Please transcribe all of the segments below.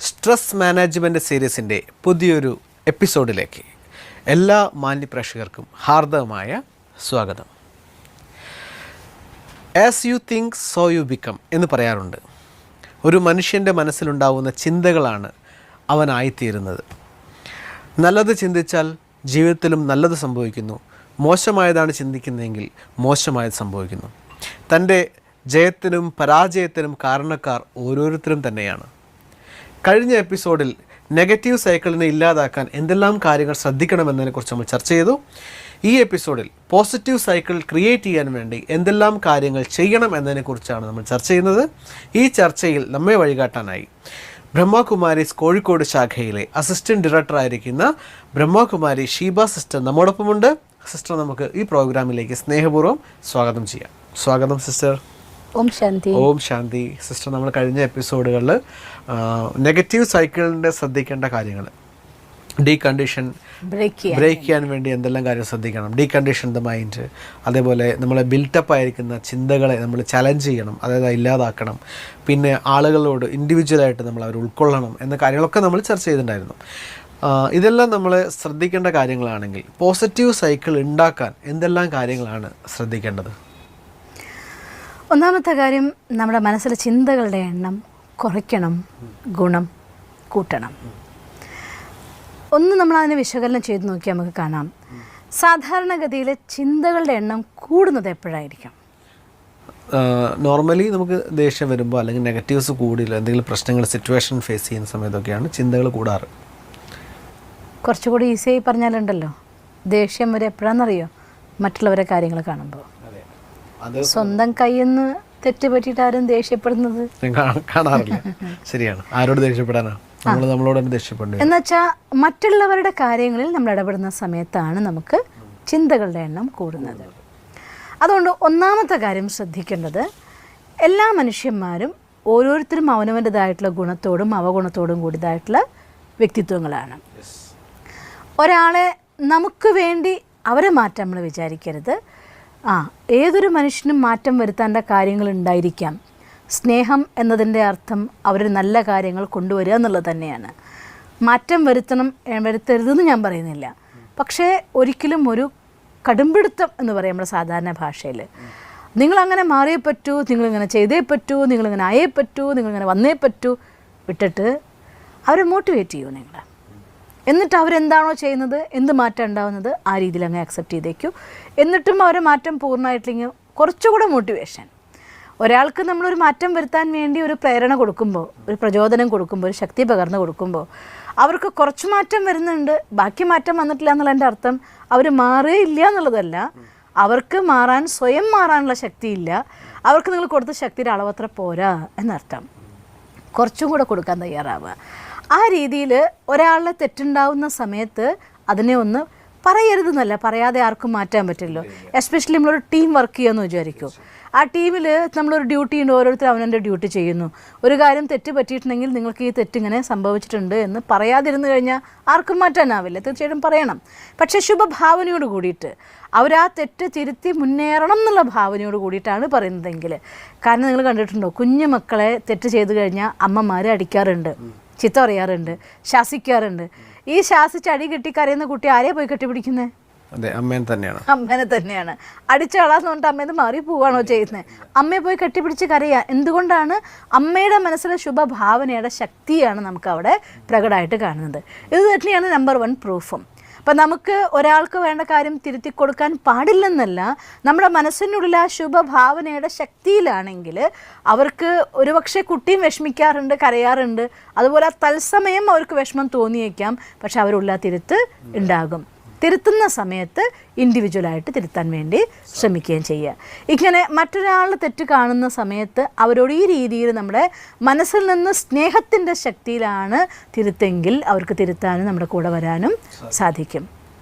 Stress management സീരീസിൻ്റെ പുതിയൊരു എപ്പിസോഡിലേക്ക് എല്ലാ മാന്യപ്രേക്ഷകർക്കും ഹാർദവമായ സ്വാഗതം. As you think so you become എന്ന് പറയാറുണ്ട്. ഒരു മനുഷ്യൻ്റെ മനസ്സിലുണ്ടാവുന്ന ചിന്തകളാണ് അവനായിത്തീരുന്നത്. നല്ലത് ചിന്തിച്ചാൽ ജീവിതത്തിലും നല്ലത് സംഭവിക്കുന്നു. മോശമായതാണ് ചിന്തിക്കുന്നതെങ്കിൽ മോശമായത് സംഭവിക്കുന്നു. തൻ്റെ ജയത്തിനും പരാജയത്തിനും കാരണക്കാർ ഓരോരുത്തരും തന്നെയാണ്. കഴിഞ്ഞ എപ്പിസോഡിൽ നെഗറ്റീവ് സൈക്കിളിനെ ഇല്ലാതാക്കാൻ എന്തെല്ലാം കാര്യങ്ങൾ ശ്രദ്ധിക്കണമെന്നതിനെക്കുറിച്ച് നമ്മൾ ചർച്ച ചെയ്തു. ഈ എപ്പിസോഡിൽ പോസിറ്റീവ് സൈക്കിൾ ക്രിയേറ്റ് ചെയ്യാൻ വേണ്ടി എന്തെല്ലാം കാര്യങ്ങൾ ചെയ്യണം എന്നതിനെക്കുറിച്ചാണ് നമ്മൾ ചർച്ച ചെയ്യുന്നത്. ഈ ചർച്ചയിൽ നമ്മെ വഴികാട്ടാനായി ബ്രഹ്മകുമാരീസ് കോഴിക്കോട് ശാഖയിലെ അസിസ്റ്റൻറ്റ് ഡയറക്ടറായിരിക്കുന്ന ബ്രഹ്മകുമാരി ഷീബ സിസ്റ്റർ നമ്മോടൊപ്പമുണ്ട്. സിസ്റ്റർ, നമുക്ക് ഈ പ്രോഗ്രാമിലേക്ക് സ്നേഹപൂർവ്വം സ്വാഗതം ചെയ്യാം. സ്വാഗതം സിസ്റ്റർ. ഓം ശാന്തി. ഓം ശാന്തി. സിസ്റ്റർ, നമ്മൾ കഴിഞ്ഞ എപ്പിസോഡുകളിൽ നെഗറ്റീവ് സൈക്കിളിൻ്റെ ശ്രദ്ധിക്കേണ്ട കാര്യങ്ങൾ, ഡീകണ്ടീഷൻ ബ്രേക്ക് ചെയ്യാൻ വേണ്ടി എന്തെല്ലാം കാര്യം ശ്രദ്ധിക്കണം, ഡീകണ്ടീഷൻ ദ മൈൻഡ്, അതേപോലെ നമ്മളെ ബിൽട്ടപ്പ് ആയിരിക്കുന്ന ചിന്തകളെ നമ്മൾ ചലഞ്ച് ചെയ്യണം, അതായത് ഇല്ലാതാക്കണം, പിന്നെ ആളുകളോട് ഇൻഡിവിജ്വലായിട്ട് നമ്മൾ അവർ ഉൾക്കൊള്ളണം എന്ന കാര്യങ്ങളൊക്കെ നമ്മൾ ചർച്ച ചെയ്തിട്ടുണ്ടായിരുന്നു. ഇതെല്ലാം നമ്മൾ ശ്രദ്ധിക്കേണ്ട കാര്യങ്ങളാണെങ്കിൽ പോസിറ്റീവ് സൈക്കിൾ ഉണ്ടാക്കാൻ എന്തെല്ലാം കാര്യങ്ങളാണ് ശ്രദ്ധിക്കേണ്ടത്? ഒന്നാമത്തെ കാര്യം, നമ്മുടെ മനസ്സിലെ ചിന്തകളുടെ എണ്ണം കുറയ്ക്കണം, ഗുണം കൂട്ടണം. ഒന്ന് നമ്മളതിനെ വിശകലനം ചെയ്ത് നോക്കിയാൽ നമുക്ക് കാണാം, സാധാരണഗതിയിൽ ചിന്തകളുടെ എണ്ണം കൂടുന്നത് എപ്പോഴായിരിക്കും? നോർമലി നമുക്ക് ദേഷ്യം വരുമ്പോൾ അല്ലെങ്കിൽ നെഗറ്റീവ്സ് കൂടിയില്ല, എന്തെങ്കിലും പ്രശ്നങ്ങൾ സിറ്റുവേഷൻ ഫേസ് ചെയ്യുന്ന സമയത്തൊക്കെയാണ് ചിന്തകൾ കൂടാറ്. കുറച്ചുകൂടി ഈസിയായി പറഞ്ഞാലുണ്ടല്ലോ, ദേഷ്യം വരെ എപ്പോഴാണെന്നറിയോ? മറ്റുള്ളവരെ കാര്യങ്ങൾ കാണുമ്പോൾ. സ്വന്തം കയ്യിൽ നിന്ന് തെറ്റ് പറ്റിയിട്ട് ആരും ദേഷ്യപ്പെടുന്നത് കാണാറില്ല. ശരിയാണ്. ആരോട് ദേഷ്യപ്പെടാനാണ്? നമ്മളോട് ദേഷ്യപ്പെടുന്നത്. എന്നുവെച്ചാൽ മറ്റുള്ളവരുടെ കാര്യങ്ങളിൽ നമ്മൾ ഇടപെടുന്ന സമയത്താണ് നമുക്ക് ചിന്തകളുടെ എണ്ണം കൂടുന്നത്. അതുകൊണ്ട് ഒന്നാമത്തെ കാര്യം ശ്രദ്ധിക്കേണ്ടത്, എല്ലാ മനുഷ്യന്മാരും ഓരോരുത്തരും അവനവൻ്റെതായിട്ടുള്ള ഗുണത്തോടും അവഗുണത്തോടും കൂടിയതായിട്ടുള്ള വ്യക്തിത്വങ്ങളാണ്. ഒരാളെ നമുക്ക് വേണ്ടി അവരെ മാറ്റാൻ നമ്മൾ വിചാരിക്കരുത്. ഏതൊരു മനുഷ്യനും മാറ്റം വരുത്തേണ്ട കാര്യങ്ങൾ ഉണ്ടായിരിക്കാം. സ്നേഹം എന്നതിൻ്റെ അർത്ഥം അവർ നല്ല കാര്യങ്ങൾ കൊണ്ടുവരിക എന്നുള്ളത് തന്നെയാണ്. മാറ്റം വരുത്തരുതെന്ന് ഞാൻ പറയുന്നില്ല. പക്ഷേ ഒരിക്കലും ഒരു കടുംപിടുത്തം എന്ന് പറയും നമ്മുടെ സാധാരണ ഭാഷയിൽ. നിങ്ങളങ്ങനെ മാറിയേ പറ്റൂ, നിങ്ങളിങ്ങനെ ചെയ്തേ പറ്റൂ, നിങ്ങളിങ്ങനെ ആയേ പറ്റൂ, നിങ്ങളിങ്ങനെ വന്നേ പറ്റൂ വിട്ടിട്ട് അവരെ മോട്ടിവേറ്റ് ചെയ്യൂ നിങ്ങൾ. എന്നിട്ട് അവരെന്താണോ ചെയ്യുന്നത്, എന്ത് മാറ്റം ഉണ്ടാകുന്നത്, ആ രീതിയിൽ അങ്ങ് അക്സെപ്റ്റ് ചെയ്തേക്കൂ. എന്നിട്ടും അവരെ മാറ്റം പൂർണ്ണമായിട്ടില്ലെങ്കിൽ കുറച്ചുകൂടെ മോട്ടിവേഷൻ. ഒരാൾക്ക് നമ്മളൊരു മാറ്റം വരുത്താൻ വേണ്ടി ഒരു പ്രേരണ കൊടുക്കുമ്പോൾ, ഒരു പ്രചോദനം കൊടുക്കുമ്പോൾ, ഒരു ശക്തി പകർന്നു കൊടുക്കുമ്പോൾ അവർക്ക് കുറച്ച് മാറ്റം വരുന്നുണ്ട്, ബാക്കി മാറ്റം വന്നിട്ടില്ല എന്നുള്ളതിൻ്റെ അർത്ഥം അവർ മാറുകയില്ല എന്നുള്ളതല്ല. അവർക്ക് സ്വയം മാറാനുള്ള ശക്തിയില്ല. അവർക്ക് നിങ്ങൾ കൊടുത്ത ശക്തിയുടെ അളവത്ര പോരാ എന്നർത്ഥം. കുറച്ചും കൂടെ കൊടുക്കാൻ തയ്യാറാവുക. ആ രീതിയിൽ ഒരാളുടെ തെറ്റുണ്ടാവുന്ന സമയത്ത് അതിനെ ഒന്ന് പറയരുതെന്നല്ല, പറയാതെ ആർക്കും മാറ്റാൻ പറ്റില്ലല്ലോ. എസ്പെഷ്യലി നമ്മളൊരു ടീം വർക്ക് ചെയ്യുമെന്ന് വിചാരിക്കൂ. ആ ടീമിൽ നമ്മളൊരു ഡ്യൂട്ടി ഉണ്ട്, ഓരോരുത്തരും അവനവൻ്റെ ഡ്യൂട്ടി ചെയ്യുന്നു. ഒരു കാര്യം തെറ്റ് പറ്റിയിട്ടുണ്ടെങ്കിൽ നിങ്ങൾക്ക് ഈ തെറ്റിങ്ങനെ സംഭവിച്ചിട്ടുണ്ട് എന്ന് പറയാതിരുന്നു കഴിഞ്ഞാൽ ആർക്കും മാറ്റാനാവില്ല. തീർച്ചയായിട്ടും പറയണം. പക്ഷേ ശുഭഭാവനയോട് കൂടിയിട്ട് അവർ ആ തെറ്റ് തിരുത്തി മുന്നേറണം എന്നുള്ള ഭാവനയോട് കൂടിയിട്ടാണ് പറയുന്നതെങ്കിൽ. കാരണം നിങ്ങൾ കണ്ടിട്ടുണ്ടോ, കുഞ്ഞു മക്കളെ തെറ്റ് ചെയ്ത് കഴിഞ്ഞാൽ അമ്മമാർ അടിക്കാറുണ്ട്, ചീത്ത പറയാറുണ്ട്, ശാസിക്കാറുണ്ട്. ഈ ശാസിച്ച് അടി കിട്ടി കരയുന്ന കുട്ടി ആരെയാണ് പോയി കെട്ടിപ്പിടിക്കുന്നത്? അമ്മേനെ തന്നെയാണ്. അടിച്ചാളാന്ന് പറഞ്ഞിട്ട് അമ്മേന്ന് മാറി പോവാണോ ചെയ്യുന്നത്? അമ്മയെ പോയി കെട്ടിപ്പിടിച്ച് കരയുക. എന്തുകൊണ്ടാണ്? അമ്മയുടെ മനസ്സിലെ ശുഭഭാവനയുടെ ശക്തിയാണ് നമുക്ക് അവിടെ പ്രകടമായിട്ട് കാണുന്നത്. ഇത് തന്നെയാണ് നമ്പർ 1 പ്രൂഫും. അപ്പം നമുക്ക് ഒരാൾക്ക് വേണ്ട കാര്യം തിരുത്തി കൊടുക്കാൻ പാടില്ലെന്നല്ല, നമ്മുടെ മനസ്സിനുള്ളിൽ ആ ശുഭഭാവനയുടെ ശക്തിയിലാണെങ്കിൽ അവർക്ക് ഒരുപക്ഷെ കുട്ടിയും വിഷമിക്കാറുണ്ട്, കരയാറുണ്ട്. അതുപോലെ തത്സമയം അവർക്ക് വിഷമം തോന്നിയേക്കാം, പക്ഷെ അവരുള്ള തിരുത്ത് ഉണ്ടാകും. തിരുത്തുന്ന സമയത്ത് ഇൻഡിവിജ്വലായിട്ട് തിരുത്താൻ വേണ്ടി ശ്രമിക്കുകയും ചെയ്യുക. ഇങ്ങനെ മറ്റൊരാളുടെ തെറ്റ് കാണുന്ന സമയത്ത് അവരോട് ഈ രീതിയിൽ നമ്മുടെ മനസ്സിൽ നിന്ന് സ്നേഹത്തിൻ്റെ ശക്തിയിലാണ് തിരുത്തെങ്കിൽ അവർക്ക് തിരുത്താനും നമ്മുടെ കൂടെ വരാനും സാധിക്കും.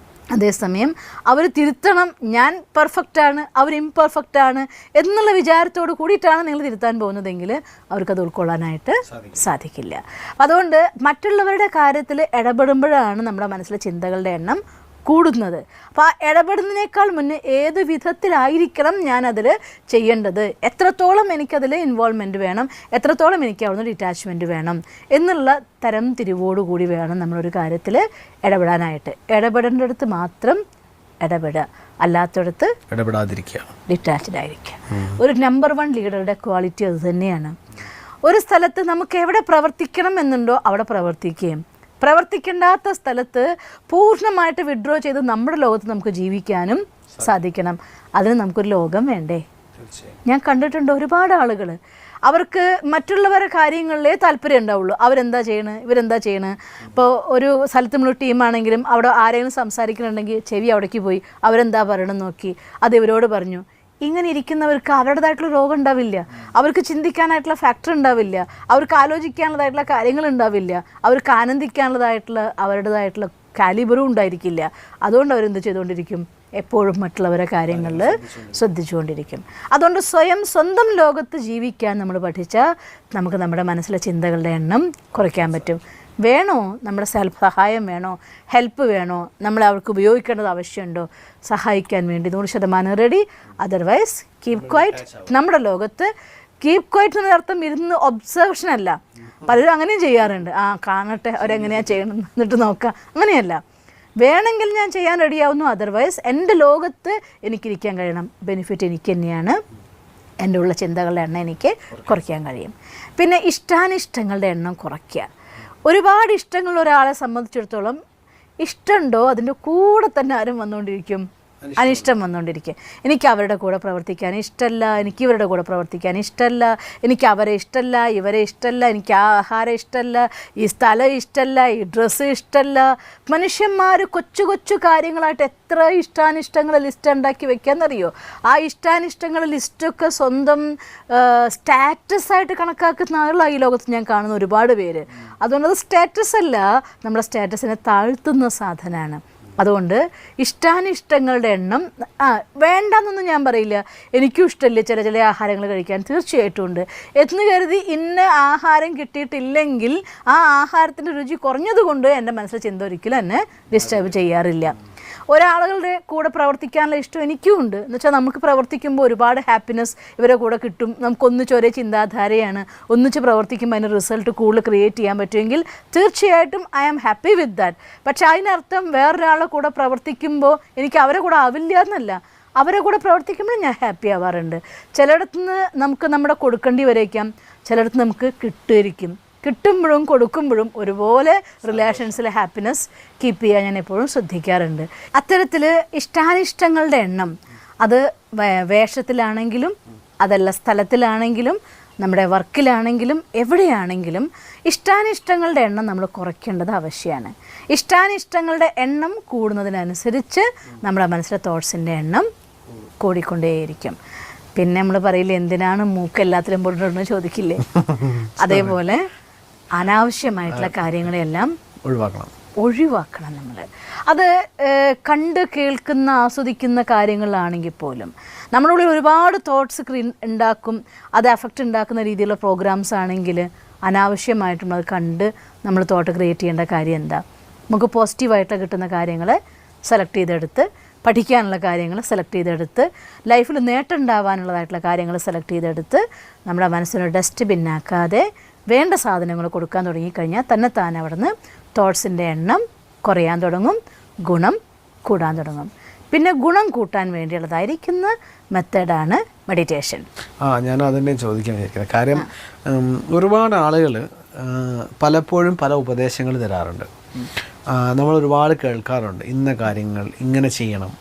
അതേസമയം അവർ തിരുത്തണം, ഞാൻ പെർഫെക്റ്റാണ്, അവർ ഇംപെർഫെക്റ്റാണ് എന്നുള്ള വിചാരത്തോട് കൂടിയിട്ടാണ് നിങ്ങൾ തിരുത്താൻ പോകുന്നതെങ്കിൽ അവർക്കത് ഉൾക്കൊള്ളാനായിട്ട് സാധിക്കില്ല. അതുകൊണ്ട് മറ്റുള്ളവരുടെ കാര്യത്തിൽ ഇടപെടുമ്പോഴാണ് നമ്മുടെ മനസ്സിലെ ചിന്തകളുടെ എണ്ണം കൂടുന്നത്. അപ്പോൾ ആ ഇടപെടുന്നതിനേക്കാൾ മുന്നേ ഏത് വിധത്തിലായിരിക്കണം ഞാനതിൽ ചെയ്യേണ്ടത്, എത്രത്തോളം എനിക്കതിൽ ഇൻവോൾവ്മെൻറ്റ് വേണം, എത്രത്തോളം എനിക്ക് അവിടുന്ന് ഡിറ്റാച്ച്മെൻറ്റ് വേണം എന്നുള്ള തരം തിരിവോടുകൂടി വേണം നമ്മളൊരു കാര്യത്തിൽ ഇടപെടാനായിട്ട്. ഇടപെടേണ്ടടുത്ത് മാത്രം ഇടപെടുക, അല്ലാത്തടത്ത് ഇടപെടാതിരിക്കുക, ഡിറ്റാച്ച്ഡ് ആയിരിക്കുക. ഒരു നമ്പർ 1 ലീഡറുടെ ക്വാളിറ്റി അത് തന്നെയാണ്. ഒരു സ്ഥലത്ത് നമുക്ക് എവിടെ പ്രവർത്തിക്കണം എന്നുണ്ടോ അവിടെ പ്രവർത്തിക്കുകയും പ്രവർത്തിക്കേണ്ടാത്ത സ്ഥലത്ത് പൂർണ്ണമായിട്ട് വിഡ്രോ ചെയ്ത് നമ്മുടെ ലോകത്ത് നമുക്ക് ജീവിക്കാനും സാധിക്കണം. അതിന് നമുക്കൊരു ലോകം വേണ്ടേ? ഞാൻ കണ്ടിട്ടുണ്ട് ഒരുപാട് ആളുകൾ, അവർക്ക് മറ്റുള്ളവരുടെ കാര്യങ്ങളിലേ താല്പര്യം ഉണ്ടാവുള്ളൂ. അവരെന്താ ചെയ്യണത്, ഇവരെന്താ ചെയ്യണത്. ഇപ്പോൾ ഒരു സ്ഥലത്ത് നമ്മൾ ടീമാണെങ്കിലും അവിടെ ആരെങ്കിലും സംസാരിക്കുന്നുണ്ടെങ്കിൽ ചെവി അവിടേക്ക് പോയി അവരെന്താ പറയണമെന്ന് നോക്കി അത് ഇവരോട് പറഞ്ഞു. ഇങ്ങനെ ഇരിക്കുന്നവർക്ക് അവരുടേതായിട്ടുള്ള രോഗം ഉണ്ടാവില്ല, അവർക്ക് ചിന്തിക്കാനായിട്ടുള്ള ഫാക്ടർ ഉണ്ടാവില്ല, അവർക്ക് ആലോചിക്കാനുള്ളതായിട്ടുള്ള കാര്യങ്ങൾ ഉണ്ടാവില്ല, അവർക്ക് ആനന്ദിക്കാനുള്ളതായിട്ടുള്ള അവരുടേതായിട്ടുള്ള കാലിബറും ഉണ്ടായിരിക്കില്ല. അതുകൊണ്ട് അവരെന്ത് ചെയ്തുകൊണ്ടിരിക്കും? എപ്പോഴും മറ്റുള്ളവരെ കാര്യങ്ങളിൽ ശ്രദ്ധിച്ചുകൊണ്ടിരിക്കും. അതുകൊണ്ട് സ്വന്തം ലോകത്ത് ജീവിക്കാൻ നമ്മൾ പഠിച്ചാൽ നമുക്ക് നമ്മുടെ മനസ്സിലെ ചിന്തകളുടെ എണ്ണം കുറയ്ക്കാൻ പറ്റും. വേണോ നമ്മുടെ സെൽഫ് സഹായം വേണോ, ഹെൽപ്പ് വേണോ, നമ്മൾ അവർക്ക് ഉപയോഗിക്കേണ്ടത് ആവശ്യമുണ്ടോ, സഹായിക്കാൻ വേണ്ടി 100% റെഡി. Otherwise keep quite. നമ്മുടെ ലോകത്ത് കീപ് ക്വൈറ്റ് എന്നർത്ഥം ഇരുന്ന് ഒബ്സർവേഷൻ അല്ല. പലരും അങ്ങനെയും ചെയ്യാറുണ്ട്. കാണട്ടെ അവരെങ്ങനെയാണ് ചെയ്യണം എന്നിട്ട് നോക്കാം, അങ്ങനെയല്ല. വേണമെങ്കിൽ ഞാൻ ചെയ്യാൻ റെഡിയാവുന്നു, അതർവൈസ് എൻ്റെ ലോകത്ത് എനിക്കിരിക്കാൻ കഴിയണം. ബെനിഫിറ്റ് എനിക്ക് തന്നെയാണ്. എൻ്റെ ഉള്ള ചിന്തകളുടെ എണ്ണം എനിക്ക് കുറയ്ക്കാൻ കഴിയും. പിന്നെ ഇഷ്ടാനിഷ്ടങ്ങളുടെ എണ്ണം കുറയ്ക്കുക. ഒരുപാട് ഇഷ്ടങ്ങളുള്ള ഒരാളെ സംബന്ധിച്ചിടത്തോളം ഇഷ്ടമുണ്ടോ അതിൻ്റെ കൂടെ തന്നെ ആരും വന്നുകൊണ്ടിരിക്കും, അനിഷ്ടം വന്നുകൊണ്ടിരിക്കുക. എനിക്ക് അവരുടെ കൂടെ പ്രവർത്തിക്കാൻ ഇഷ്ടമല്ല, എനിക്ക് ഇവരുടെ കൂടെ പ്രവർത്തിക്കാൻ ഇഷ്ടമല്ല, എനിക്ക് അവരെ ഇഷ്ടമല്ല, ഇവരെ ഇഷ്ടമല്ല, എനിക്ക് ആ ആഹാരം ഇഷ്ടമല്ല, ഈ സ്ഥലം ഇഷ്ടമല്ല, ഈ ഡ്രസ്സ് ഇഷ്ടമല്ല. മനുഷ്യന്മാർ കൊച്ചു കൊച്ചു കാര്യങ്ങളായിട്ട് എത്ര ഇഷ്ടാനിഷ്ടങ്ങൾ ലിസ്റ്റ് ഉണ്ടാക്കി വെക്കാമെന്നറിയോ? ആ ഇഷ്ടാനിഷ്ടങ്ങൾ ലിസ്റ്റൊക്കെ സ്വന്തം സ്റ്റാറ്റസായിട്ട് കണക്കാക്കുന്ന ആളുകളാണ് ഈ ലോകത്ത് ഞാൻ കാണുന്ന ഒരുപാട് പേര്. അതുകൊണ്ട് അത് സ്റ്റാറ്റസ് അല്ല, നമ്മുടെ സ്റ്റാറ്റസിനെ താഴ്ത്തുന്ന സാധനമാണ്. അതുകൊണ്ട് ഇഷ്ടാനിഷ്ടങ്ങളുടെ എണ്ണം വേണ്ടെന്നൊന്നും ഞാൻ പറയില്ല. എനിക്കും ഇഷ്ടമില്ല ചില ആഹാരങ്ങൾ കഴിക്കാൻ, തീർച്ചയായിട്ടും ഉണ്ട്. എന്ന് കരുതി ഇന്ന ആഹാരം കിട്ടിയിട്ടില്ലെങ്കിൽ ആ ആഹാരത്തിൻ്റെ രുചി കുറഞ്ഞതുകൊണ്ട് എൻ്റെ മനസ്സിൽ ചിന്ത ഒരിക്കലും എന്നെ ഡിസ്റ്റർബ് ചെയ്യാറില്ല. ഒരാളുകളുടെ കൂടെ പ്രവർത്തിക്കാനുള്ള ഇഷ്ടം എനിക്കും ഉണ്ട്. എന്ന് വെച്ചാൽ നമുക്ക് പ്രവർത്തിക്കുമ്പോൾ ഒരുപാട് ഹാപ്പിനെസ് ഇവരെ കൂടെ കിട്ടും. നമുക്കൊന്നിച്ച് ഒരേ ചിന്താധാരയാണ്, ഒന്നിച്ച് പ്രവർത്തിക്കുമ്പോൾ അതിന് റിസൾട്ട് കൂടുതൽ ക്രിയേറ്റ് ചെയ്യാൻ പറ്റുമെങ്കിൽ തീർച്ചയായിട്ടും I am happy with that. പക്ഷേ അതിനർത്ഥം വേറൊരാളുടെ കൂടെ പ്രവർത്തിക്കുമ്പോൾ എനിക്ക് അവരെ കൂടെ ആവില്ല എന്നല്ല. അവരെ കൂടെ പ്രവർത്തിക്കുമ്പോൾ ഞാൻ ഹാപ്പി ആവാറുണ്ട്. ചിലയിടത്തു നിന്ന് നമുക്ക് നമ്മുടെ കൊടുക്കേണ്ടി വരേക്കാം, ചിലയിടത്ത് നമുക്ക് കിട്ടുമായിരിക്കും. കിട്ടുമ്പോഴും കൊടുക്കുമ്പോഴും ഒരുപോലെ റിലേഷൻസിലെ ഹാപ്പിനെസ് കീപ്പ് ചെയ്യാൻ ഞാൻ എപ്പോഴും ശ്രദ്ധിക്കാറുണ്ട്. അത്തരത്തിൽ ഇഷ്ടാനിഷ്ടങ്ങളുടെ എണ്ണം അത് വേഷത്തിലാണെങ്കിലും അതല്ല സ്ഥലത്തിലാണെങ്കിലും നമ്മുടെ വർക്കിലാണെങ്കിലും എവിടെയാണെങ്കിലും ഇഷ്ടാനിഷ്ടങ്ങളുടെ എണ്ണം നമ്മൾ കുറയ്ക്കേണ്ടത് ആവശ്യമാണ്. ഇഷ്ടാനിഷ്ടങ്ങളുടെ എണ്ണം കൂടുന്നതിനനുസരിച്ച് നമ്മുടെ മനസ്സിലെ തോട്ട്സിൻ്റെ എണ്ണം കൂടിക്കൊണ്ടേയിരിക്കും. പിന്നെ നമ്മൾ പറയില്ലേ, എന്തിനാണ് മൂക്ക് എല്ലാത്തിലും പോയിട്ടുണ്ടെന്ന് ചോദിക്കില്ലേ? അതേപോലെ അനാവശ്യമായിട്ടുള്ള കാര്യങ്ങളെല്ലാം ഒഴിവാക്കണം നമ്മൾ. അത് കണ്ട് കേൾക്കുന്ന ആസ്വദിക്കുന്ന കാര്യങ്ങളാണെങ്കിൽ പോലും നമ്മുടെ ഉള്ളിൽ ഒരുപാട് തോട്ട്സ് ഉണ്ടാക്കും. അത് എഫക്റ്റ് ഉണ്ടാക്കുന്ന രീതിയിലുള്ള പ്രോഗ്രാംസ് ആണെങ്കിൽ അനാവശ്യമായിട്ടും അത് കണ്ട് നമ്മൾ തോട്ട് ക്രിയേറ്റ് ചെയ്യേണ്ട കാര്യം എന്താ? നമുക്ക് പോസിറ്റീവായിട്ട് കിട്ടുന്ന കാര്യങ്ങൾ സെലക്ട് ചെയ്തെടുത്ത്, പഠിക്കാനുള്ള കാര്യങ്ങൾ സെലക്ട് ചെയ്തെടുത്ത്, ലൈഫിൽ നേട്ടം ഉണ്ടാവാനുള്ളതായിട്ടുള്ള കാര്യങ്ങൾ സെലക്ട് ചെയ്തെടുത്ത് നമ്മുടെ മനസ്സിനൊരു ഡസ്റ്റ്ബിന്നാക്കാതെ വേണ്ട സാധനങ്ങൾ കൊടുക്കാൻ തുടങ്ങിക്കഴിഞ്ഞാൽ തന്നെത്താനെ അവിടുന്ന് തോട്ട്സിൻ്റെ എണ്ണം കുറയാൻ തുടങ്ങും, ഗുണം കൂടാൻ തുടങ്ങും. പിന്നെ ഗുണം കൂട്ടാൻ വേണ്ടിയുള്ളതായിരിക്കുന്ന മെത്തേഡാണ് മെഡിറ്റേഷൻ. ഞാൻ അതിനെ ചോദിക്കാൻ വിചാരിക്കുന്നത്. കാര്യം ഒരുപാട് ആളുകൾ പലപ്പോഴും പല ഉപദേശങ്ങൾ തരാറുണ്ട്. നമ്മൾ ഒരുപാട് കേൾക്കാറുണ്ട്, ഇന്ന കാര്യങ്ങൾ ഇങ്ങനെ ചെയ്യണം,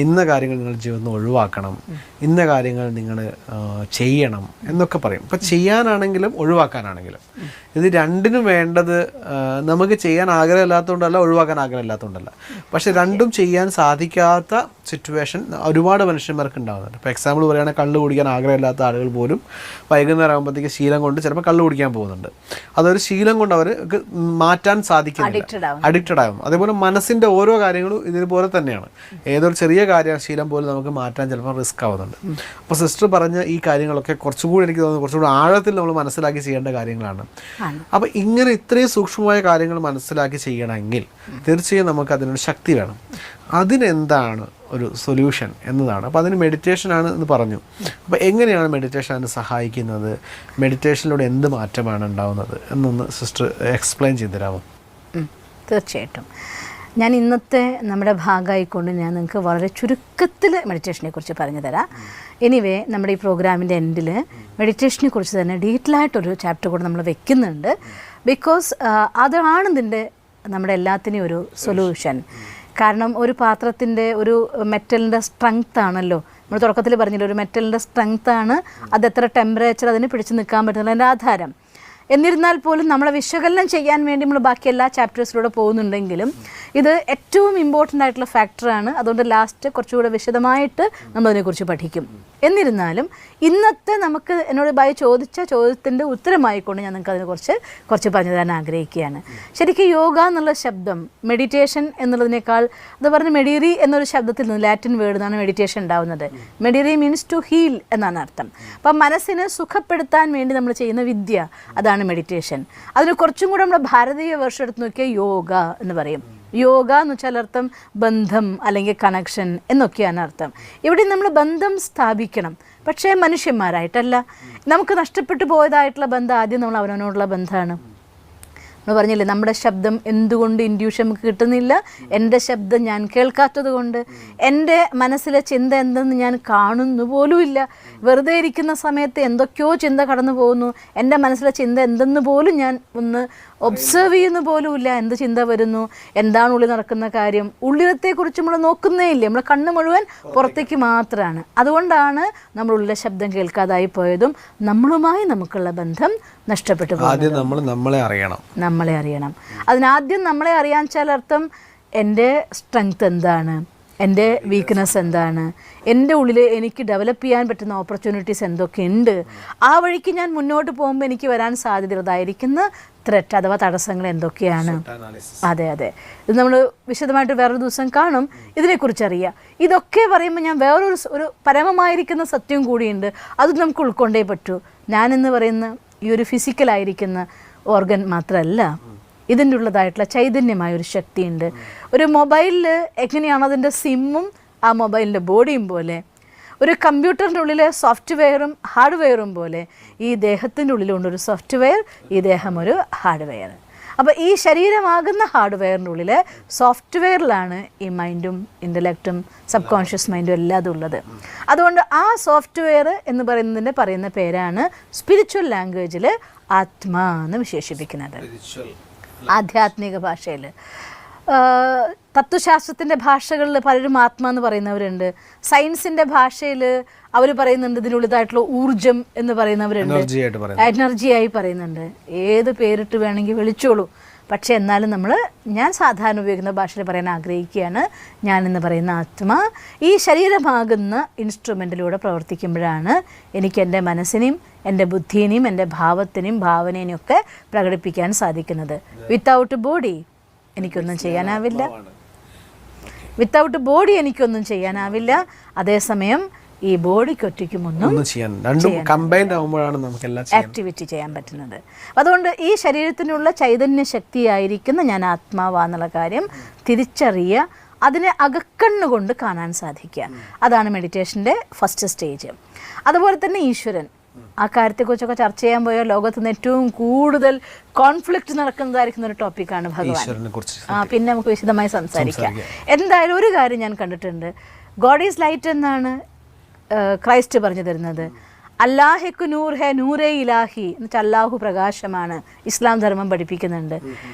ഇന്ന കാര്യങ്ങൾ നിങ്ങൾ ജീവിതത്തിൽ ഒഴിവാക്കണം, ഇന്ന കാര്യങ്ങൾ നിങ്ങൾ ചെയ്യണം എന്നൊക്കെ പറയും. ഇപ്പം ചെയ്യാനാണെങ്കിലും ഒഴിവാക്കാനാണെങ്കിലും ഇത് രണ്ടിനും വേണ്ടത് നമുക്ക് ചെയ്യാൻ ആഗ്രഹമില്ലാത്തതുകൊണ്ടല്ല, ഒഴിവാക്കാൻ ആഗ്രഹമില്ലാത്തതുകൊണ്ടല്ല. പക്ഷെ രണ്ടും ചെയ്യാൻ സാധിക്കാത്ത സിറ്റുവേഷൻ ഒരുപാട് മനുഷ്യന്മാർക്ക് ഉണ്ടാകുന്നുണ്ട്. ഇപ്പോൾ എക്സാമ്പിൾ പറയുകയാണെങ്കിൽ കള്ള് കുടിക്കാൻ ആഗ്രഹമില്ലാത്ത ആളുകൾ പോലും വൈകുന്നേരം ആകുമ്പോഴത്തേക്ക് ശീലം കൊണ്ട് ചിലപ്പോൾ കള്ള് കുടിക്കാൻ പോകുന്നുണ്ട്. അതൊരു ശീലം കൊണ്ട് അവർക്ക് മാറ്റാൻ സാധിക്കുന്നില്ല, അഡിക്റ്റഡ് ആകും. അതേപോലെ മനസ്സിൻ്റെ ഓരോ കാര്യങ്ങളും ഇതുപോലെ തന്നെയാണ്. ഏതൊരു ചെറിയ കാര്യശീലം പോലും നമുക്ക് മാറ്റാൻ ചിലപ്പോൾ റിസ്ക് ആവുന്നുണ്ട്. അപ്പോൾ സിസ്റ്റർ പറഞ്ഞ ഈ കാര്യങ്ങളൊക്കെ കുറച്ചുകൂടി എനിക്ക് തോന്നുന്നു കുറച്ചുകൂടി ആഴത്തിൽ നമ്മൾ മനസ്സിലാക്കി ചെയ്യേണ്ട കാര്യങ്ങളാണ്. അപ്പോൾ ഇങ്ങനെ ഇത്രയും സൂക്ഷ്മമായ കാര്യങ്ങൾ മനസ്സിലാക്കി ചെയ്യണമെങ്കിൽ തീർച്ചയായും നമുക്ക് അതിനൊരു ശക്തി വേണം. അതിനെന്താണ് ഒരു സൊല്യൂഷൻ എന്നതാണ്. അപ്പോൾ അതിന് മെഡിറ്റേഷനാണ് എന്ന് പറഞ്ഞു. അപ്പോൾ എങ്ങനെയാണ് മെഡിറ്റേഷൻ അതിന് സഹായിക്കുന്നത്, മെഡിറ്റേഷനിലൂടെ എന്ത് മാറ്റമാണ് ഉണ്ടാവുന്നത് എന്നൊന്ന് സിസ്റ്റർ എക്സ്പ്ലെയിൻ ചെയ്ത് തരാമോ? തീർച്ചയായിട്ടും. ഞാൻ ഇന്നത്തെ നമ്മുടെ ഭാഗമായിക്കൊണ്ട് ഞാൻ നിങ്ങൾക്ക് വളരെ ചുരുക്കത്തിൽ മെഡിറ്റേഷനെ കുറിച്ച് പറഞ്ഞു തരാം. എനിവേ നമ്മുടെ ഈ പ്രോഗ്രാമിൻ്റെ എൻഡിൽ മെഡിറ്റേഷനെ കുറിച്ച് തന്നെ ഡീറ്റെയിലായിട്ടൊരു ചാപ്റ്റർ കൂടെ നമ്മൾ വെക്കുന്നുണ്ട്. ബിക്കോസ് അതാണ് ഇതിൻ്റെ നമ്മുടെ എല്ലാത്തിനും ഒരു സൊല്യൂഷൻ. കാരണം ഒരു പാത്രത്തിൻ്റെ ഒരു മെറ്റലിൻ്റെ സ്ട്രെങ്ത് ആണല്ലോ, നമ്മൾ തുടക്കത്തിൽ പറഞ്ഞില്ല, ഒരു മെറ്റലിൻ്റെ സ്ട്രെങ്ത് ആണ് അത് എത്ര ടെമ്പറേച്ചർ അതിന് പിടിച്ച് നിൽക്കാൻ പറ്റുന്നതിൻ്റെ ആധാരം. എന്നിരുന്നാൽ പോലും നമ്മളെ വിശകലനം ചെയ്യാൻ വേണ്ടി നമ്മൾ ബാക്കി എല്ലാ ചാപ്റ്റേഴ്സിലൂടെ പോകുന്നുണ്ടെങ്കിലും ഇത് ഏറ്റവും ഇമ്പോർട്ടൻ്റ് ആയിട്ടുള്ള ഫാക്ടറാണ്. അതുകൊണ്ട് ലാസ്റ്റ് കുറച്ചുകൂടെ വിശദമായിട്ട് നമ്മളതിനെക്കുറിച്ച് പഠിക്കും. എന്നിരുന്നാലും ഇന്നത്തെ നമുക്ക് എന്നോട് ബായി ചോദിച്ച ചോദ്യത്തിൻ്റെ ഉത്തരമായിക്കൊണ്ട് ഞാൻ നിങ്ങൾക്ക് അതിനെക്കുറിച്ച് കുറച്ച് പറഞ്ഞു തരാൻ ആഗ്രഹിക്കുകയാണ്. ശരിക്കും യോഗ എന്നുള്ള ശബ്ദം മെഡിറ്റേഷൻ എന്നുള്ളതിനേക്കാൾ അത് പറഞ്ഞ് മെഡിറി എന്നൊരു ശബ്ദത്തിൽ നിന്ന് ലാറ്റിൻ വേർഡ് നിന്നാണ് മെഡിറ്റേഷൻ ഉണ്ടാവുന്നത്. മെഡിറി മീൻസ് ടു ഹീൽ എന്നാണ് അർത്ഥം. അപ്പം മനസ്സിനെ സുഖപ്പെടുത്താൻ വേണ്ടി നമ്മൾ ചെയ്യുന്ന വിദ്യ, അതാണ് മെഡിറ്റേഷൻ. അതിന് കുറച്ചും കൂടെ നമ്മുടെ ഭാരതീയ വേർഷൻ എടുത്ത് നോക്കിയാൽ യോഗ എന്ന് പറയും. യോഗ എന്ന് വെച്ചാൽ അർത്ഥം ബന്ധം അല്ലെങ്കിൽ കണക്ഷൻ എന്നൊക്കെയാണ് അർത്ഥം. ഇവിടെ നമ്മൾ ബന്ധം സ്ഥാപിക്കണം, പക്ഷേ മനുഷ്യന്മാരായിട്ടല്ല. നമുക്ക് നഷ്ടപ്പെട്ടു പോയതായിട്ടുള്ള ബന്ധം ആദ്യം നമ്മൾ അവനവനോടുള്ള ബന്ധമാണ്. നമ്മൾ പറഞ്ഞില്ലേ, നമ്മുടെ ശബ്ദം എന്തുകൊണ്ട് ഇൻഡ്യൂഷൻ നമുക്ക് കിട്ടുന്നില്ല? എൻ്റെ ശബ്ദം ഞാൻ കേൾക്കാത്തത് കൊണ്ട്. എൻ്റെ മനസ്സിലെ ചിന്ത എന്തെന്ന് ഞാൻ കാണുന്നു പോലുമില്ല. വെറുതെ ഇരിക്കുന്ന സമയത്ത് എന്തൊക്കെയോ ചിന്ത കടന്നു പോകുന്നു. എൻ്റെ മനസ്സിലെ ചിന്ത എന്തെന്ന് പോലും ഞാൻ ഒന്ന് ഒബ്സർവ് ചെയ്യുന്ന പോലുമില്ല. എന്ത് ചിന്ത വരുന്നു, എന്താണ് ഉള്ളിൽ നടക്കുന്ന കാര്യം, ഉള്ളിലത്തെക്കുറിച്ച് നമ്മൾ നോക്കുന്നേ ഇല്ല. നമ്മളെ കണ്ണ് മുഴുവൻ പുറത്തേക്ക് മാത്രമാണ്. അതുകൊണ്ടാണ് നമ്മൾ ഉള്ളിലെ ശബ്ദം കേൾക്കാതായി പോയതും നമ്മളുമായി നമുക്കുള്ള ബന്ധം നഷ്ടപ്പെട്ടു പോകുന്നത്. നമ്മളെ അറിയണം. അതിനാദ്യം നമ്മളെ അറിയാൻ വെച്ചാൽ അർത്ഥം എൻ്റെ സ്ട്രെങ്ത് എന്താണ്, എൻ്റെ വീക്ക്നെസ് എന്താണ്, എൻ്റെ ഉള്ളിൽ എനിക്ക് ഡെവലപ്പ് ചെയ്യാൻ പറ്റുന്ന ഓപ്പർച്യൂണിറ്റീസ് എന്തൊക്കെയുണ്ട്, ആ വഴിക്ക് ഞാൻ മുന്നോട്ട് പോകുമ്പോൾ എനിക്ക് വരാൻ സാധ്യതയുള്ളതായിരിക്കുന്ന ത്രെറ്റ് അഥവാ തടസ്സങ്ങൾ എന്തൊക്കെയാണ്. അതെ, ഇത് നമ്മൾ വിശദമായിട്ട് വേറൊരു ദിവസം കാണും, ഇതിനെക്കുറിച്ച് അറിയാം. ഇതൊക്കെ പറയുമ്പോൾ ഞാൻ വേറൊരു പരമമായിരിക്കുന്ന സത്യം കൂടിയുണ്ട്, അത് നമുക്ക് ഉൾക്കൊണ്ടേ പറ്റൂ. ഞാനെന്ന് പറയുന്ന ഈ ഒരു ഫിസിക്കലായിരിക്കുന്ന ഓർഗൻ മാത്രമല്ല, ഇതിൻ്റെ ഉള്ളതായിട്ടുള്ള ചൈതന്യമായ ഒരു ശക്തിയുണ്ട്. ഒരു മൊബൈലിൽ എങ്ങനെയാണ് അതിൻ്റെ സിമ്മും ആ മൊബൈലിൻ്റെ ബോഡിയും പോലെ, ഒരു കമ്പ്യൂട്ടറിൻ്റെ ഉള്ളിലെ സോഫ്റ്റ്വെയറും ഹാർഡ്വെയറും പോലെ ഈ ദേഹത്തിൻ്റെ ഉള്ളിലുണ്ടൊരു സോഫ്റ്റ്വെയർ, ഈ ദേഹം ഒരു ഹാർഡ്വെയർ. അപ്പോൾ ഈ ശരീരമാകുന്ന ഹാർഡ്വെയറിൻ്റെ ഉള്ളിലെ സോഫ്റ്റ്വെയറിലാണ് ഈ മൈൻഡും ഇൻ്റലക്റ്റും സബ് കോൺഷ്യസ് മൈൻഡും എല്ലാം അതുള്ളത്. അതുകൊണ്ട് ആ സോഫ്റ്റ്വെയർ എന്ന് പറയുന്ന പേരാണ് സ്പിരിച്വൽ ലാംഗ്വേജിൽ ആത്മാ എന്ന് വിശേഷിപ്പിക്കുന്നത്. ആധ്യാത്മിക ഭാഷയിൽ, തത്വശാസ്ത്രത്തിൻ്റെ ഭാഷകളിൽ പലരും ആത്മാ എന്ന് പറയുന്നവരുണ്ട്. സയൻസിൻ്റെ ഭാഷയിൽ അവർ പറയുന്നുണ്ട് ഇതിനുള്ളതായിട്ടുള്ള ഊർജം എന്ന് പറയുന്നവരുണ്ട്, എനർജിയായി പറയുന്നുണ്ട്. ഏത് പേരിട്ട് വേണമെങ്കിൽ വിളിച്ചോളൂ. പക്ഷേ എന്നാലും ഞാൻ സാധാരണ ഉപയോഗിക്കുന്ന ഭാഷയിൽ പറയാൻ ആഗ്രഹിക്കുകയാണ്. ഞാനെന്ന് പറയുന്ന ആത്മാ ഈ ശരീരമാകുന്ന ഇൻസ്ട്രുമെൻറ്റിലൂടെ പ്രവർത്തിക്കുമ്പോഴാണ് എനിക്ക് എൻ്റെ മനസ്സിനെയും എൻ്റെ ബുദ്ധിയെയും എൻ്റെ ഭാവത്തിനെയും ഭാവനേനെയും ഒക്കെ പ്രകടിപ്പിക്കാൻ സാധിക്കുന്നത്. വിത്തൗട്ട് ബോഡി എനിക്കൊന്നും ചെയ്യാനാവില്ല. അതേസമയം ഈ ബോഡിക്ക് ഒറ്റയ്ക്കും ഒന്നും ആക്ടിവിറ്റി ചെയ്യാൻ പറ്റുന്നത്. അതുകൊണ്ട് ഈ ശരീരത്തിനുള്ള ചൈതന്യ ശക്തിയായിരിക്കുന്ന ഞാൻ ആത്മാവാന്നുള്ള കാര്യം തിരിച്ചറിയുക, അതിനെ അകക്കണ്ണുകൊണ്ട് കാണാൻ സാധിക്കുക. അതാണ് മെഡിറ്റേഷൻ്റെ ഫസ്റ്റ് സ്റ്റേജ്. അതുപോലെ തന്നെ ഈശ്വരൻ, ആ കാര്യത്തെക്കുറിച്ചൊക്കെ ചർച്ച ചെയ്യാൻ പോയാൽ ലോകത്ത് നിന്ന് ഏറ്റവും കൂടുതൽ കോൺഫ്ലിക്റ്റ് നടക്കുന്നതായിരിക്കുന്ന ഒരു ടോപ്പിക്കാണ് ഭഗവാൻ. പിന്നെ നമുക്ക് വിശദമായി സംസാരിക്കാം. എന്തായാലും ഒരു കാര്യം ഞാൻ കണ്ടിട്ടുണ്ട്, ഗോഡ് ഈസ് ലൈറ്റ് എന്നാണ് ക്രൈസ്റ്റ് പറഞ്ഞു തരുന്നത്. അല്ലാഹെക്കു നൂർ ഹെ നൂറേ ഇലാഹി എന്ന് വെച്ചാൽ അല്ലാഹു പ്രകാശമാണ്, ഇസ്ലാം ധർമ്മം പഠിപ്പിക്കുന്നുണ്ട്.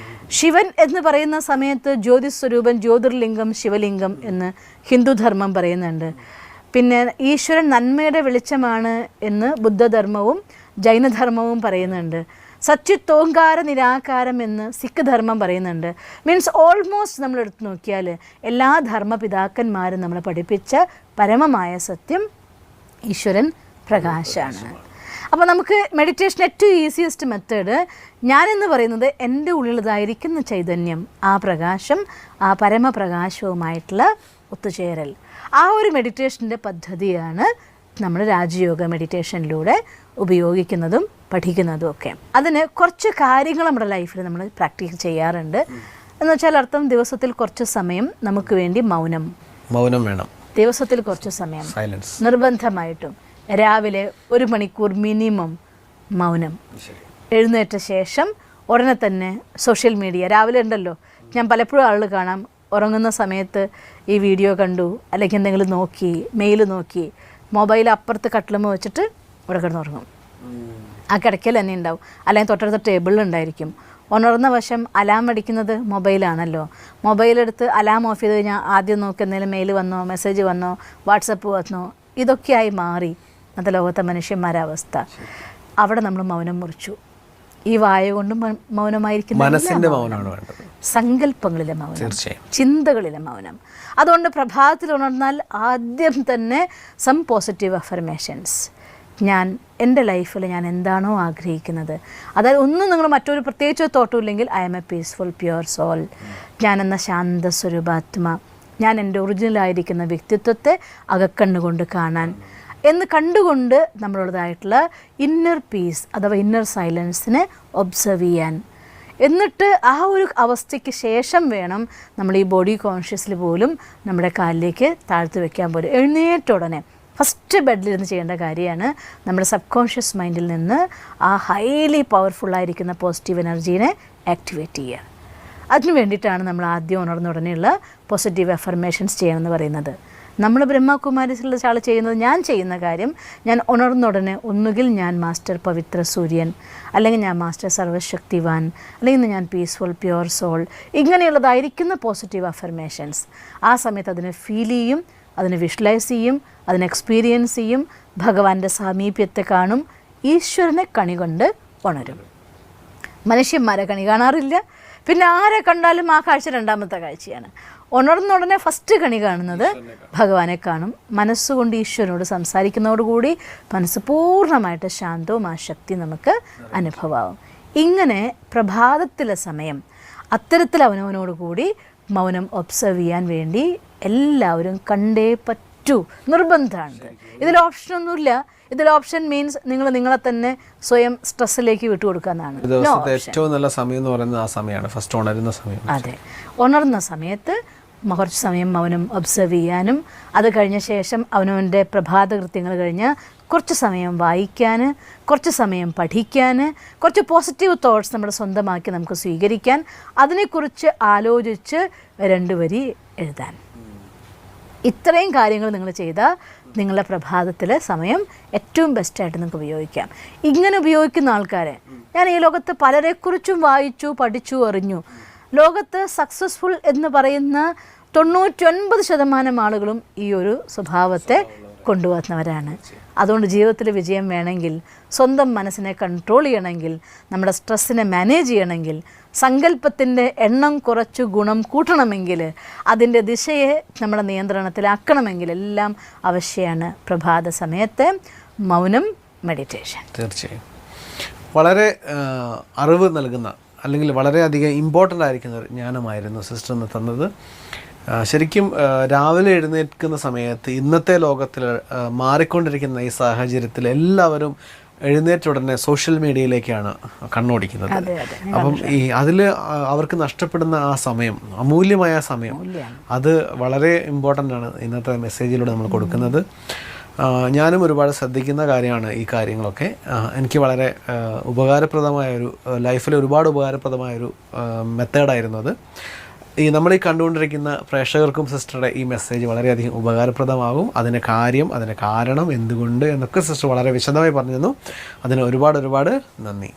ശിവൻ എന്ന് പറയുന്ന സമയത്ത് ജ്യോതിസ്വരൂപൻ, ജ്യോതിർലിംഗം, ശിവലിംഗം എന്ന് ഹിന്ദുധർമ്മം പറയുന്നുണ്ട്. പിന്നെ ഈശ്വരൻ നന്മയുടെ വെളിച്ചമാണ് എന്ന് ബുദ്ധധർമ്മവും ജൈനധർമ്മവും പറയുന്നുണ്ട്. സച്ചിത്തോങ്കാര നിരാകാരം എന്ന് സിഖ് ധർമ്മം പറയുന്നുണ്ട്. മീൻസ് ഓൾമോസ്റ്റ് നമ്മൾ എടുത്തു നോക്കിയാൽ എല്ലാ ധർമ്മപിതാക്കന്മാരും നമ്മളെ പഠിപ്പിച്ച പരമമായ സത്യം ഈശ്വരൻ പ്രകാശാണ്. അപ്പോൾ നമുക്ക് മെഡിറ്റേഷൻ ഏറ്റവും ഈസിയസ്റ്റ് മെത്തേഡ് ഞാനെന്ന് പറയുന്നത് എൻ്റെ ഉള്ളിലുള്ളതായിരിക്കുന്ന ചൈതന്യം, ആ പ്രകാശം, ആ പരമപ്രകാശവുമായിട്ടുള്ള ഒത്തുചേരൽ. ആ ഒരു മെഡിറ്റേഷൻ്റെ പദ്ധതിയാണ് നമ്മൾ രാജയോഗ മെഡിറ്റേഷനിലൂടെ ഉപയോഗിക്കുന്നതും പഠിക്കുന്നതും ഒക്കെ. അതിന് കുറച്ച് കാര്യങ്ങൾ നമ്മുടെ ലൈഫിൽ നമ്മൾ പ്രാക്ടീസ് ചെയ്യാറുണ്ട്. എന്ന് വെച്ചാൽ അർത്ഥം ദിവസത്തിൽ കുറച്ച് സമയം നമുക്ക് വേണ്ടി മൗനം വേണം. ദിവസത്തിൽ കുറച്ച് സമയം സൈലൻസ് നിർബന്ധമായിട്ടും. രാവിലെ 1 മണിക്കൂർ മിനിമം മൗനം. എഴുന്നേറ്റ ശേഷം ഉടനെ തന്നെ സോഷ്യൽ മീഡിയ രാവിലെ ഉണ്ടല്ലോ, ഞാൻ പലപ്പോഴും ആളുകൾ കാണാം ഉറങ്ങുന്ന സമയത്ത് ഈ വീഡിയോ കണ്ടു, അല്ലെങ്കിൽ എന്തെങ്കിലും നോക്കി, മെയിൽ നോക്കി, മൊബൈൽ അപ്പുറത്ത് കട്ടിലുമ്പോൾ വെച്ചിട്ട് ഇവിടെ കിടന്നുറങ്ങും. ആ കിടക്കൽ തന്നെ ഉണ്ടാവും, അല്ലെങ്കിൽ തൊട്ടടുത്ത ടേബിളിലുണ്ടായിരിക്കും. ഉണർന്ന വശം അലാം അടിക്കുന്നത് മൊബൈലാണല്ലോ. മൊബൈലെടുത്ത് അലാം ഓഫ് ചെയ്ത് കഴിഞ്ഞാൽ ആദ്യം നോക്കി എന്തെങ്കിലും മെയിൽ വന്നോ, മെസ്സേജ് വന്നോ, വാട്സപ്പ് വന്നോ, ഇതൊക്കെയായി മാറി അന്നത്തെ ലോകത്തെ മനുഷ്യന്മാരുടെ അവസ്ഥ. അവിടെ നമ്മൾ മൗനം മുറിച്ചു. ഈ വായ കൊണ്ടും മൗനമായിരിക്കുന്ന സങ്കല്പങ്ങളിലെ മൗനം, ചിന്തകളിലെ മൗനം. അതുകൊണ്ട് പ്രഭാതത്തിൽ ഉണർന്നാൽ ആദ്യം തന്നെ സം പോസിറ്റീവ് അഫർമേഷൻസ്. ഞാൻ എൻ്റെ ലൈഫിൽ ഞാൻ എന്താണോ ആഗ്രഹിക്കുന്നത്, അതായത് ഒന്നും നിങ്ങൾ മറ്റൊരു പ്രത്യേകിച്ച് തോട്ടും ഇല്ലെങ്കിൽ I'm a peaceful pure soul, ഞാനെന്ന ശാന്ത സ്വരൂപാത്മ, ഞാൻ എൻ്റെ ഒറിജിനലായിരിക്കുന്ന വ്യക്തിത്വത്തെ അകക്കണ്ണുകൊണ്ട് കാണാൻ എന്ന് കണ്ടുകൊണ്ട് നമ്മളുടേതായിട്ടുള്ള ഇന്നർ പീസ് അഥവാ ഇന്നർ സൈലൻസിനെ ഒബ്സർവ് ചെയ്യാൻ. എന്നിട്ട് ആ ഒരു അവസ്ഥയ്ക്ക് ശേഷം വേണം നമ്മൾ ഈ ബോഡി കോൺഷ്യസിൽ പോലും നമ്മുടെ കാലിലേക്ക് താഴ്ത്തി വയ്ക്കാൻ പോലും. എഴുന്നേറ്റ ഉടനെ ഫസ്റ്റ് ബെഡിലിരുന്ന് ചെയ്യേണ്ട കാര്യമാണ് നമ്മുടെ സബ് കോൺഷ്യസ് മൈൻഡിൽ നിന്ന് ആ ഹൈലി പവർഫുള്ളായിരിക്കുന്ന പോസിറ്റീവ് എനർജീനെ ആക്ടിവേറ്റ് ചെയ്യുക. അതിന് വേണ്ടിയിട്ടാണ് നമ്മൾ ആദ്യം ഉണർന്ന ഉടനെയുള്ള പോസിറ്റീവ് അഫർമേഷൻസ് ചെയ്യണമെന്ന് പറയുന്നത്. നമ്മൾ ബ്രഹ്മകുമാരീസിലുള്ള ആൾ ചെയ്യുന്നത്, ഞാൻ ചെയ്യുന്ന കാര്യം, ഞാൻ ഉണർന്ന ഉടനെ ഒന്നുകിൽ ഞാൻ മാസ്റ്റർ പവിത്ര സൂര്യൻ, അല്ലെങ്കിൽ ഞാൻ മാസ്റ്റർ സർവശക്തിവാൻ, അല്ലെങ്കിൽ ഞാൻ പീസ്ഫുൾ പ്യുവർ സോൾ, ഇങ്ങനെയുള്ളതായിരിക്കുന്ന പോസിറ്റീവ് അഫർമേഷൻസ് ആ സമയത്ത് അതിനെ ഫീൽ ചെയ്യും, അതിനെ വിഷ്വലൈസ് ചെയ്യും, അതിനെ എക്സ്പീരിയൻസ് ചെയ്യും, ഭഗവാന്റെ സാമീപ്യത്തെ കാണും, ഈശ്വരനെ കണി കൊണ്ട് ഉണരും. മനുഷ്യന്മാരെ കണി കാണാറില്ല, പിന്നെ ആരെ കണ്ടാലും ആ കാഴ്ച രണ്ടാമത്തെ കാഴ്ചയാണ്. ഉണർന്ന ഉടനെ ഫസ്റ്റ് കണി കാണുന്നത് ഭഗവാനെ കാണും. മനസ്സുകൊണ്ട് ഈശ്വരനോട് സംസാരിക്കുന്നതോടുകൂടി മനസ്സ് പൂർണ്ണമായിട്ട് ശാന്തവും ആ ശക്തി നമുക്ക് അനുഭവമാവും. ഇങ്ങനെ പ്രഭാതത്തിലെ സമയം അത്തരത്തിൽ അവനവനോടുകൂടി മൗനം ഒബ്സർവ് ചെയ്യാൻ വേണ്ടി എല്ലാവരും കണ്ടേ പറ്റൂ, നിർബന്ധമാണ്. ഇതിൽ ഓപ്ഷനൊന്നുമില്ല. ഇതിൽ ഓപ്ഷൻ മീൻസ് നിങ്ങൾ നിങ്ങളെ തന്നെ സ്വയം സ്ട്രെസ്സിലേക്ക് വിട്ടുകൊടുക്കാന്നാണ്. ഏറ്റവും നല്ല സമയം എന്ന് പറയുന്നത് ആ സമയമാണ്, ഫസ്റ്റ് ഉണരുന്ന സമയം. അതെ, ഉണർന്ന സമയത്ത് കുറച്ച് സമയം മൗനം ഒബ്സർവ് ചെയ്യാനും, അത് കഴിഞ്ഞ ശേഷം അവനവൻ്റെ പ്രഭാത കൃത്യങ്ങൾ കഴിഞ്ഞ് കുറച്ച് സമയം വായിക്കാൻ, കുറച്ച് സമയം പഠിക്കാൻ, കുറച്ച് പോസിറ്റീവ് തോട്ട്സ് നമ്മുടെ സ്വന്തമാക്കി നമുക്ക് സ്വീകരിക്കാൻ, അതിനെക്കുറിച്ച് ആലോചിച്ച് 2 വരി എഴുതാൻ. ഇത്രയും കാര്യങ്ങൾ നിങ്ങൾ ചെയ്താൽ നിങ്ങളുടെ പ്രഭാതത്തിലെ സമയം ഏറ്റവും ബെസ്റ്റായിട്ട് നിങ്ങൾക്ക് ഉപയോഗിക്കാം. ഇങ്ങനെ ഉപയോഗിക്കുന്ന ആൾക്കാരെ ഞാൻ ഈ ലോകത്ത് പലരെക്കുറിച്ചും വായിച്ചു, പഠിച്ചു, അറിഞ്ഞു. ലോകത്ത് സക്സസ്ഫുൾ എന്ന് പറയുന്ന 99% ആളുകളും ഈ ഒരു സ്വഭാവത്തെ കൊണ്ടുവന്നവരാണ്. അതുകൊണ്ട് ജീവിതത്തിൽ വിജയം വേണമെങ്കിൽ, സ്വന്തം മനസ്സിനെ കൺട്രോൾ ചെയ്യണമെങ്കിൽ, നമ്മുടെ സ്ട്രെസ്സിനെ മാനേജ് ചെയ്യണമെങ്കിൽ, സങ്കല്പത്തിൻ്റെ എണ്ണം കുറച്ച് ഗുണം കൂട്ടണമെങ്കിൽ, അതിൻ്റെ ദിശയെ നമ്മുടെ നിയന്ത്രണത്തിലാക്കണമെങ്കിൽ എല്ലാം ആവശ്യമാണ് പ്രഭാത സമയത്തെ മൗനം മെഡിറ്റേഷൻ. തീർച്ചയായും വളരെ അറിവ് നൽകുന്ന, അല്ലെങ്കിൽ വളരെയധികം ഇമ്പോർട്ടൻ്റ് ആയിരിക്കുന്ന ഒരു ജ്ഞാനമായിരുന്നു സിസ്റ്റർ എന്ന് തന്നത്. ശരിക്കും രാവിലെ എഴുന്നേൽക്കുന്ന സമയത്ത് ഇന്നത്തെ ലോകത്തിൽ മാറിക്കൊണ്ടിരിക്കുന്ന ഈ സാഹചര്യത്തിൽ എല്ലാവരും എഴുന്നേറ്റ ഉടനെ സോഷ്യൽ മീഡിയയിലേക്കാണ് കണ്ണോടിക്കുന്നത്. അപ്പം ഈ അതിൽ അവർക്ക് നഷ്ടപ്പെടുന്ന ആ സമയം, അമൂല്യമായ സമയം, അത് വളരെ ഇമ്പോർട്ടൻ്റ് ആണ് ഇന്നത്തെ മെസ്സേജിലൂടെ നമ്മൾ കൊടുക്കുന്നത്. ഞാനും ഒരുപാട് ശ്രദ്ധിക്കുന്ന കാര്യമാണ് ഈ കാര്യങ്ങളൊക്കെ. എനിക്ക് വളരെ ഉപകാരപ്രദമായൊരു, ലൈഫിൽ ഒരുപാട് ഉപകാരപ്രദമായൊരു മെത്തേഡായിരുന്നു അത്. നമ്മളീ കണ്ടുകൊണ്ടിരിക്കുന്ന പ്രേക്ഷകർക്കും സിസ്റ്ററുടെ ഈ മെസ്സേജ് വളരെയധികം ഉപകാരപ്രദമാകും. അതിൻ്റെ കാര്യം, അതിൻ്റെ കാരണം, എന്തുകൊണ്ട് എന്നൊക്കെ സിസ്റ്റർ വളരെ വിശദമായി പറഞ്ഞു തന്നു. അതിന് ഒരുപാട് നന്ദി.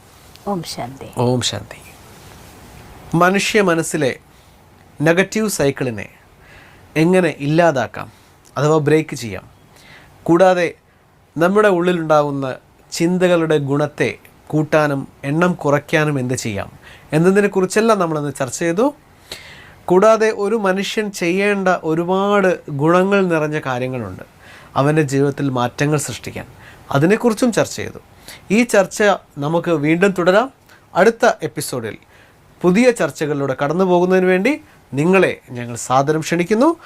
ഓം ശാന്തി. ഓം ശാന്തി. മനുഷ്യ മനസ്സിലെ നെഗറ്റീവ് സൈക്കിളിനെ എങ്ങനെ ഇല്ലാതാക്കാം അഥവാ ബ്രേക്ക് ചെയ്യാം, കൂടാതെ നമ്മുടെ ഉള്ളിലുണ്ടാകുന്ന ചിന്തകളുടെ ഗുണത്തെ കൂട്ടാനും എണ്ണം കുറയ്ക്കാനും എന്ത് ചെയ്യാം എന്നതിനെക്കുറിച്ചെല്ലാം നമ്മളന്ന് ചർച്ച ചെയ്തു. കൂടാതെ ഒരു മനുഷ്യൻ ചെയ്യേണ്ട ഒരുപാട് ഗുണങ്ങൾ നിറഞ്ഞ കാര്യങ്ങളുണ്ട് അവൻ്റെ ജീവിതത്തിൽ മാറ്റങ്ങൾ സൃഷ്ടിക്കാൻ, അതിനെക്കുറിച്ചും ചർച്ച ചെയ്തു. ഈ ചർച്ച നമുക്ക് വീണ്ടും തുടരാം. അടുത്ത എപ്പിസോഡിൽ പുതിയ ചർച്ചകളിലൂടെ കടന്നു പോകുന്നതിന് വേണ്ടി നിങ്ങളെ ഞങ്ങൾ സാദരം ക്ഷണിക്കുന്നു.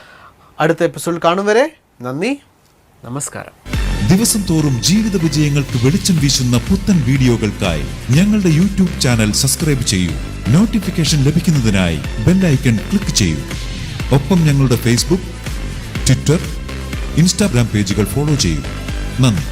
അടുത്ത എപ്പിസോഡിൽ കാണും വരെ നന്ദി, നമസ്കാരം. ദിവസം തോറും ജീവിത വിജയങ്ങൾക്ക് വെളിച്ചം വീശുന്ന പുത്തൻ വീഡിയോകൾക്കായി ഞങ്ങളുടെ യൂട്യൂബ് ചാനൽ സബ്സ്ക്രൈബ് ചെയ്യൂ. നോട്ടിഫിക്കേഷൻ ലഭിക്കുന്നതിനായി ബെല്ലൈക്കൺ ക്ലിക്ക് ചെയ്യൂ. ഒപ്പം ഞങ്ങളുടെ ഫേസ്ബുക്ക്, ട്വിറ്റർ, ഇൻസ്റ്റാഗ്രാം പേജുകൾ ഫോളോ ചെയ്യൂ. നന്ദി.